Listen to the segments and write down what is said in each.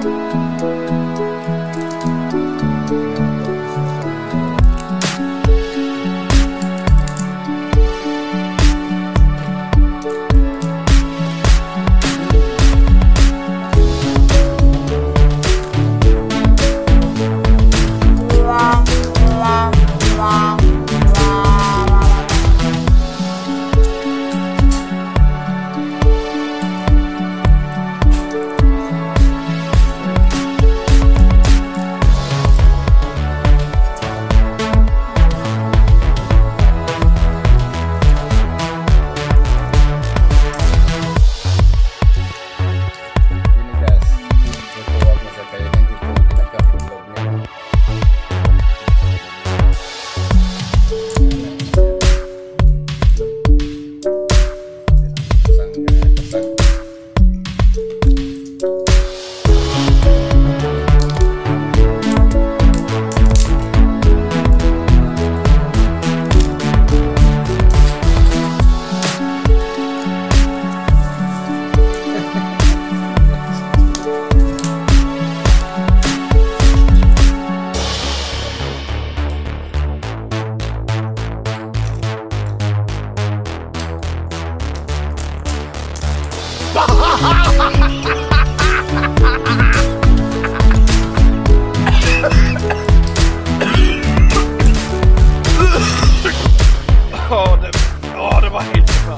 Det var helt förfärligt.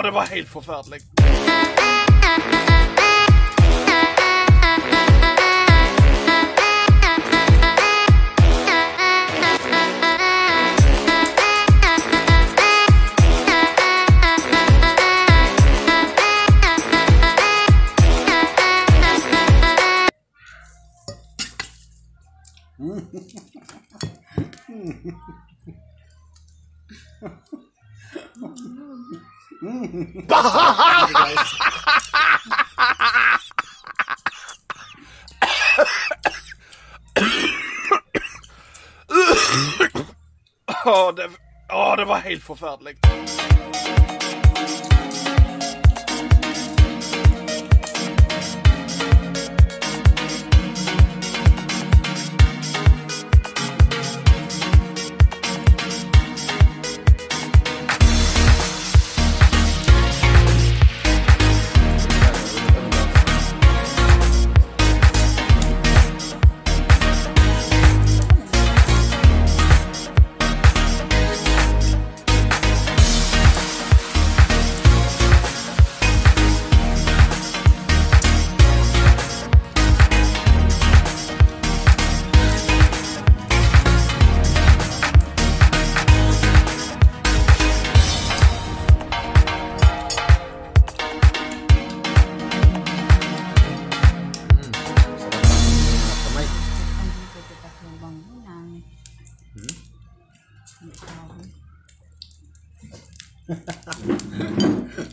Det var helt förfärligt. Det var helt förfärligt.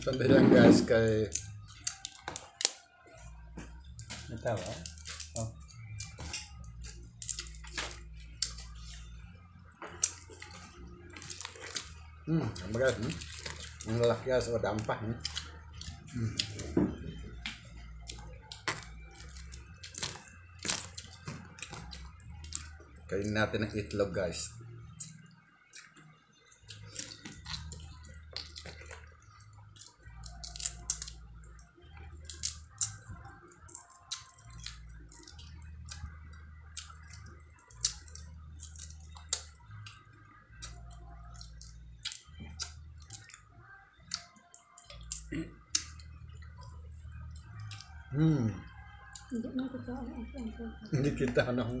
Santai lang guys kay may tawa. Oh. Ang bagas. Ang lalaki sa dampa. Kainin natin ang itlog, guys. Hindi kita ano.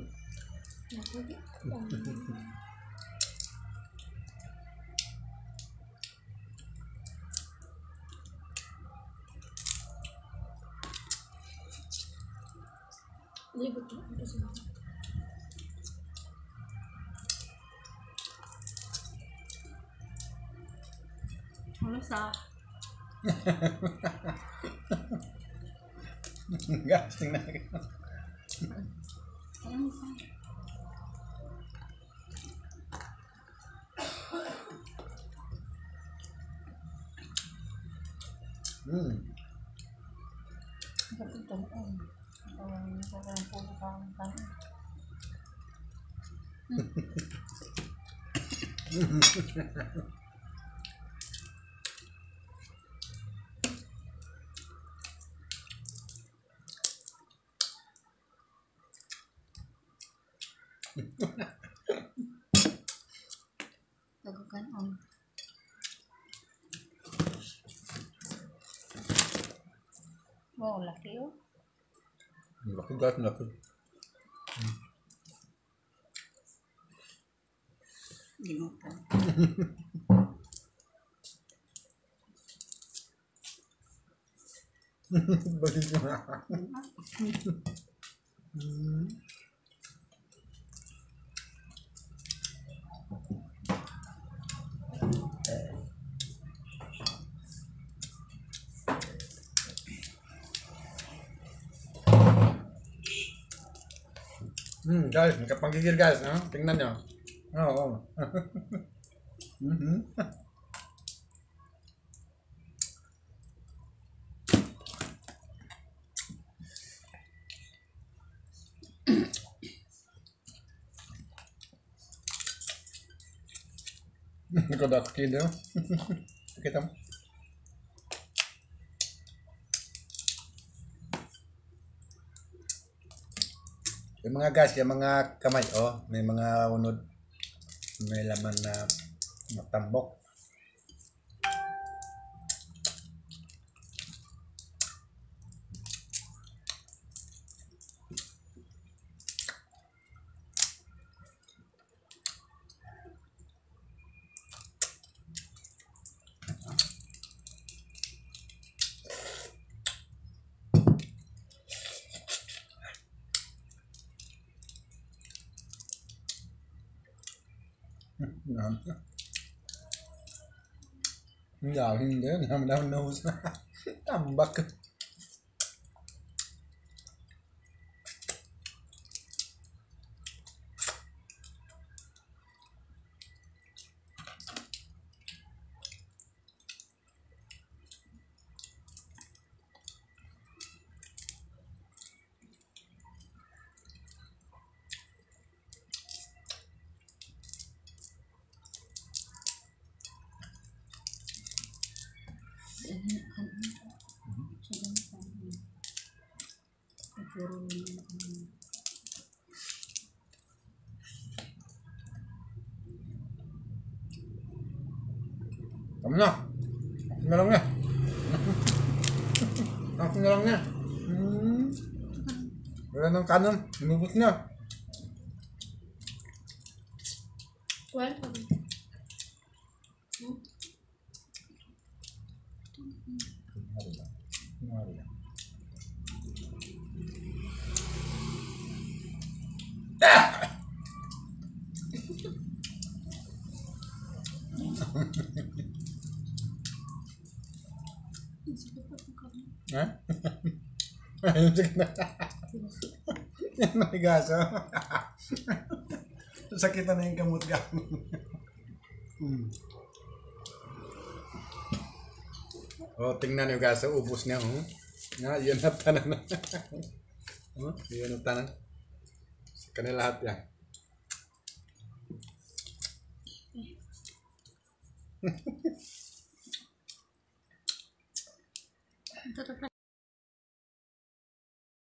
Ano sa? Gasting na. Ano sa? Tagukan on. Wow, laki oh. Laki guys, laki. Gimutan. Balik na. Guys, nakapagigil guys, no? Tingnan nyo. Oo. Nikodak kid, no? Kita mo. Yung mga guys, yung mga kamay, oh, may mga unod, may laman na matambok. Hindi, naman nose na. Tambak. Kamu na. Ako na lang na. Ako na lang na. Wala ng kanon. Inubos na. Welcome. Ha? Ayun, sige na. Yan na higaso. Sakitan na yung kamot ka. Oh, tingnan nyo guys, ubos niya. Oh. Nga, yun na tanan. Oh, yun ang tanan. Sa kanila lahat yan. Ito